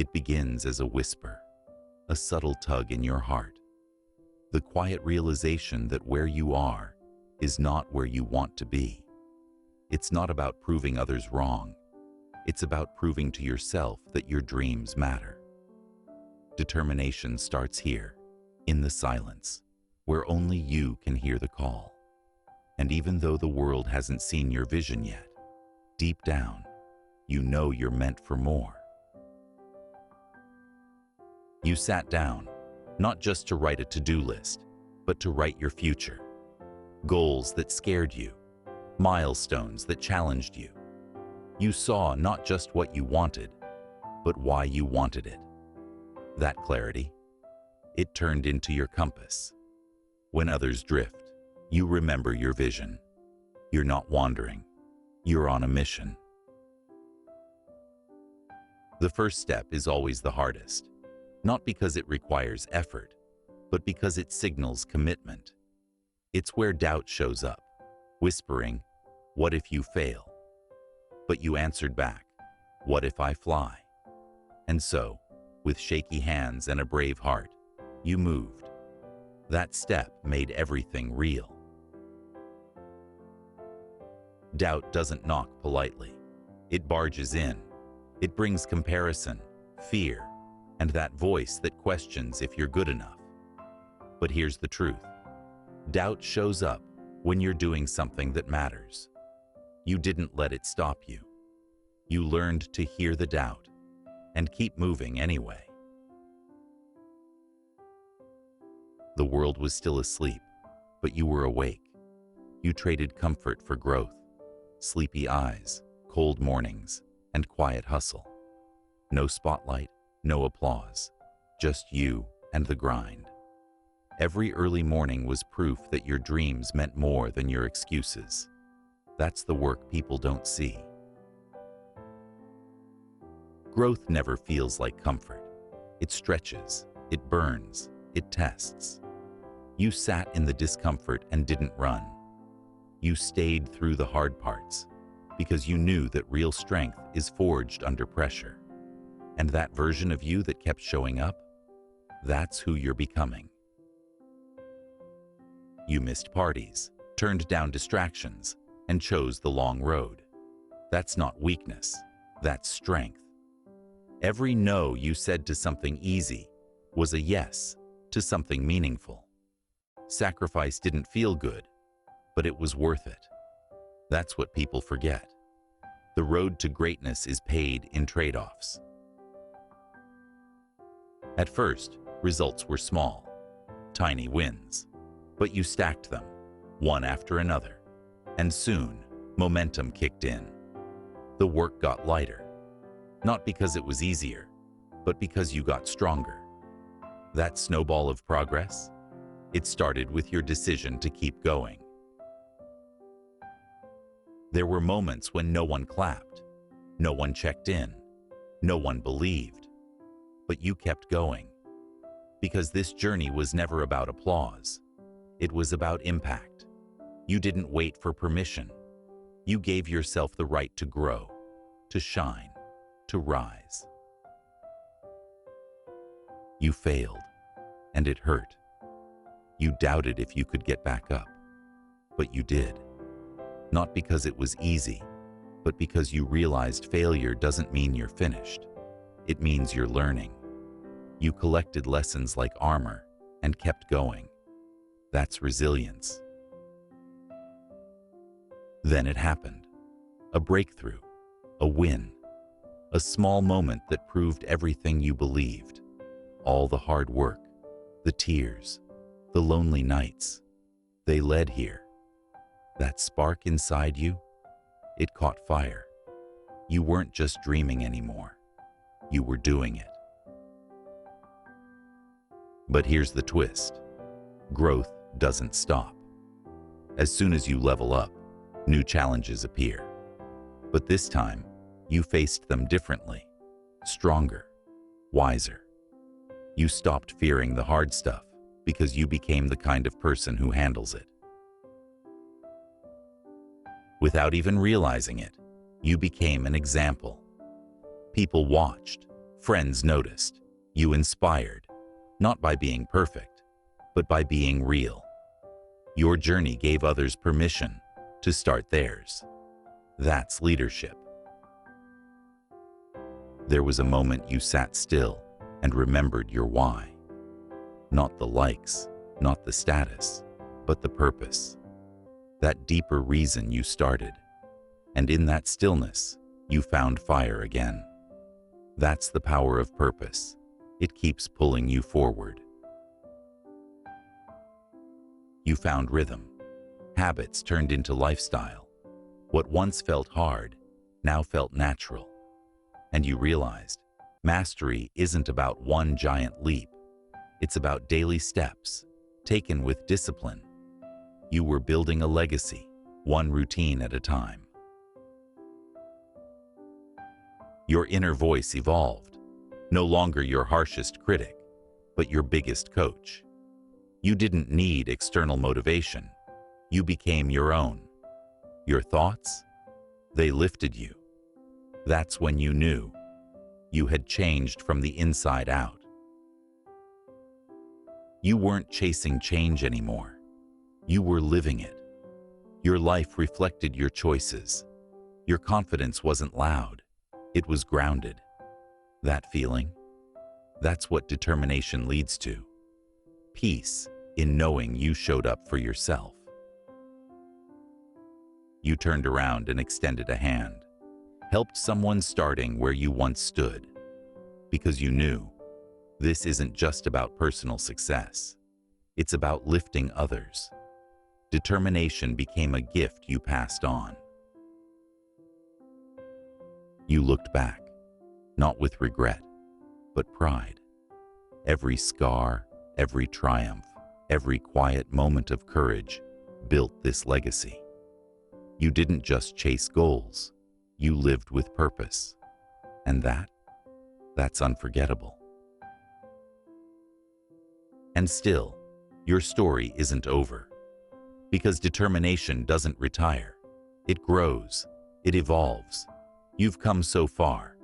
It begins as a whisper, a subtle tug in your heart, the quiet realization that where you are is not where you want to be. It's not about proving others wrong. It's about proving to yourself that your dreams matter. Determination starts here, in the silence, where only you can hear the call. And even though the world hasn't seen your vision yet, deep down, you know you're meant for more. You sat down, not just to write a to-do list, but to write your future. Goals that scared you, milestones that challenged you. You saw not just what you wanted, but why you wanted it. That clarity, it turned into your compass. When others drift, you remember your vision. You're not wandering. You're on a mission. The first step is always the hardest, not because it requires effort, but because it signals commitment. It's where doubt shows up, whispering, "What if you fail?" But you answered back, "What if I fly?" And so, with shaky hands and a brave heart, you moved. That step made everything real. Doubt doesn't knock politely. It barges in. It brings comparison, fear, and that voice that questions if you're good enough. But here's the truth. Doubt shows up when you're doing something that matters. You didn't let it stop you. You learned to hear the doubt and keep moving anyway. The world was still asleep, but you were awake. You traded comfort for growth, sleepy eyes, cold mornings, and quiet hustle. No spotlight, no applause, just you and the grind. Every early morning was proof that your dreams meant more than your excuses. That's the work people don't see. Growth never feels like comfort. It stretches, it burns, it tests. You sat in the discomfort and didn't run. You stayed through the hard parts because you knew that real strength is forged under pressure. And that version of you that kept showing up, that's who you're becoming. You missed parties, turned down distractions, and chose the long road. That's not weakness, that's strength. Every no you said to something easy was a yes to something meaningful. Sacrifice didn't feel good, but it was worth it. That's what people forget. The road to greatness is paid in trade-offs. At first, results were small, tiny wins, but you stacked them, one after another, and soon, momentum kicked in. The work got lighter, not because it was easier, but because you got stronger. That snowball of progress, it started with your decision to keep going. There were moments when no one clapped, no one checked in, no one believed, but you kept going. Because this journey was never about applause. It was about impact. You didn't wait for permission. You gave yourself the right to grow, to shine, to rise. You failed, and it hurt. You doubted if you could get back up, but you did. Not because it was easy, but because you realized failure doesn't mean you're finished. It means you're learning. You collected lessons like armor and kept going. That's resilience. Then it happened. A breakthrough, a win, a small moment that proved everything you believed. All the hard work, the tears, the lonely nights, they led here. That spark inside you, it caught fire. You weren't just dreaming anymore. You were doing it. But here's the twist. Growth doesn't stop. As soon as you level up, new challenges appear. But this time, you faced them differently, stronger, wiser. You stopped fearing the hard stuff because you became the kind of person who handles it. Without even realizing it, you became an example. People watched, Friends noticed. You inspired, not by being perfect, but by being real. Your journey gave others permission to start theirs. That's leadership. There was a moment you sat still and remembered your why. Not the likes, not the status, but the purpose. That deeper reason you started. And in that stillness, you found fire again. That's the power of purpose. It keeps pulling you forward. You found rhythm. Habits turned into lifestyle. What once felt hard now felt natural. And you realized mastery isn't about one giant leap. It's about daily steps, taken with discipline. You were building a legacy, one routine at a time. Your inner voice evolved, no longer your harshest critic, but your biggest coach. You didn't need external motivation. You became your own. Your thoughts? They lifted you. That's when you knew you had changed from the inside out. You weren't chasing change anymore. You were living it. Your life reflected your choices. Your confidence wasn't loud. It was grounded. That feeling? That's what determination leads to. Peace in knowing you showed up for yourself. You turned around and extended a hand. Helped someone starting where you once stood. Because you knew this isn't just about personal success. It's about lifting others. Determination became a gift you passed on. You looked back, not with regret, but pride. Every scar, every triumph, every quiet moment of courage built this legacy. You didn't just chase goals, you lived with purpose. And that's unforgettable. And still, your story isn't over. Because determination doesn't retire. It grows, it evolves. You've come so far.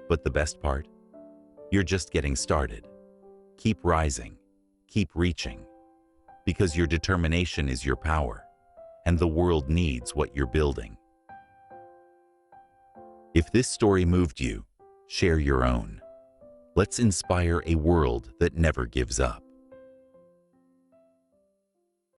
But the best part? You're just getting started. Keep rising, keep reaching. Because your determination is your power, and the world needs what you're building. If this story moved you, share your own. Let's inspire a world that never gives up.